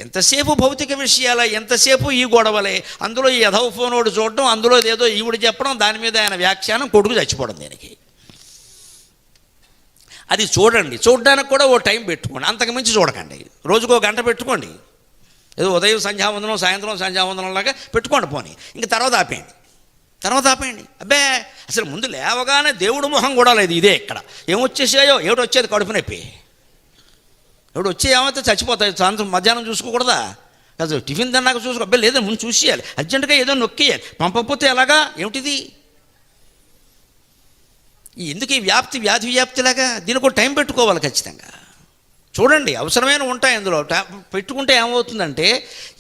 ఎంతసేపు భౌతిక విషయాల, ఎంతసేపు ఈ గొడవలే, అందులో ఈ యథవ ఫోనోడు చూడడం, అందులో ఏదో ఈవిడ చెప్పడం, దాని మీద ఆయన వ్యాఖ్యానం, కొడుకు చచ్చిపోవడం. దీనికి అది చూడండి, చూడడానికి కూడా ఓ టైం పెట్టుకోండి, అంతకుమించి చూడకండి. రోజుకో గంట పెట్టుకోండి, ఏదో ఉదయం సంధ్యావందనం, సాయంత్రం సంధ్యావందనం లాగా పెట్టుకోండి. పోనీ ఇంక తర్వాత ఆపేయండి. అబ్బే అసలు ముందు లేవగానే దేవుడు మొహం కూడా లేదు. ఇదే ఇక్కడ ఏమొచ్చేసాయో, ఏమిటి వచ్చేది కడుపు నొప్పి, ఎవడు వచ్చి ఏమైతే చచ్చిపోతాయి. సాయంత్రం మధ్యాహ్నం చూసుకోకూడదా? కాదు, టిఫిన్ తిన్నాక చూసుకో. అబ్బాయి లేదా ముందు చూసేయాలి, అర్జెంటుగా ఏదో నొక్కేయాలి, పంపకపోతే ఎలాగా, ఏమిటిది ఎందుకు ఈ వ్యాధి వ్యాప్తిలాగా? దీనికి ఒక టైం పెట్టుకోవాలి ఖచ్చితంగా. చూడండి, అవసరమైన ఉంటాయి అందులో. పెట్టుకుంటే ఏమవుతుందంటే,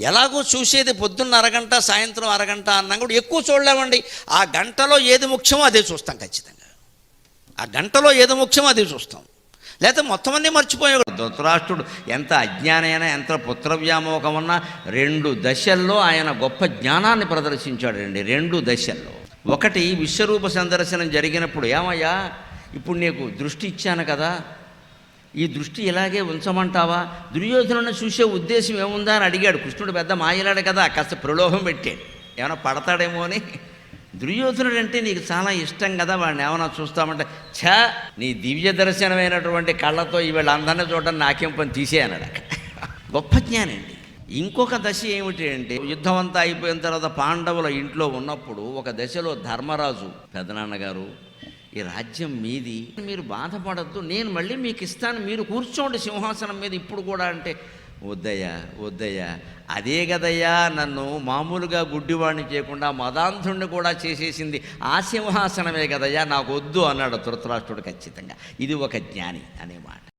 ఎలాగో చూసేది పొద్దున్న అరగంట, సాయంత్రం అరగంట అన్నా కూడా ఎక్కువ చూడలేమండి. ఆ గంటలో ఏది ముఖ్యమో అదే చూస్తాం ఖచ్చితంగా. ఆ గంటలో ఏది ముఖ్యమో అదే చూస్తాం, లేకపోతే మొత్తం అన్నీ మర్చిపోయాడు. ధృతరాష్ట్రుడు ఎంత అజ్ఞానైనా, ఎంత పుత్ర వ్యామోహం ఉన్నా 2 దశల్లో ఆయన గొప్ప జ్ఞానాన్ని ప్రదర్శించాడండి. 2 దశల్లో. ఒకటి, విశ్వరూప సందర్శనం జరిగినప్పుడు, ఏమయ్యా ఇప్పుడు నీకు దృష్టి ఇచ్చాను కదా, ఈ దృష్టి ఇలాగే ఉంచమంటావా? దుర్యోధనుని చూసే ఉద్దేశం ఏముందా అని అడిగాడు. కృష్ణుడు పెద్ద మాయలాడు కదా, కాస్త ప్రలోభం పెట్టాడు, ఏమైనా పడతాడేమో అని. దుర్యోధనుడు అంటే నీకు చాలా ఇష్టం కదా, వాడిని ఏమైనా చూస్తామంటే, నీ దివ్య దర్శనమైనటువంటి కళ్ళతో వీళ్ళందరినీ చూడడం నాకేం పని, తీసే అన్నాడు అక్కడ. గొప్ప జ్ఞానండి. ఇంకొక దశ ఏమిటి అంటే, యుద్ధం అంతా అయిపోయిన తర్వాత పాండవుల ఇంట్లో ఉన్నప్పుడు ఒక దశలో ధర్మరాజు, పెదనాన్నగారు ఈ రాజ్యం మీది, మీరు బాధపడద్దు, నేను మళ్ళీ మీకు ఇస్తాను, మీరు కూర్చోండి సింహాసనం మీద ఇప్పుడు కూడా అంటే, వద్దయ్యా అదే కదయ్యా నన్ను మామూలుగా గుడ్డివాడిని చేయకుండా మదాంధుణ్ణి కూడా చేసేసింది ఆ సింహాసనమే కదయ్యా, నాకు వద్దు అన్నాడు ధృతరాష్ట్రుడు ఖచ్చితంగా. ఇది ఒక జ్ఞాని అనే మాట.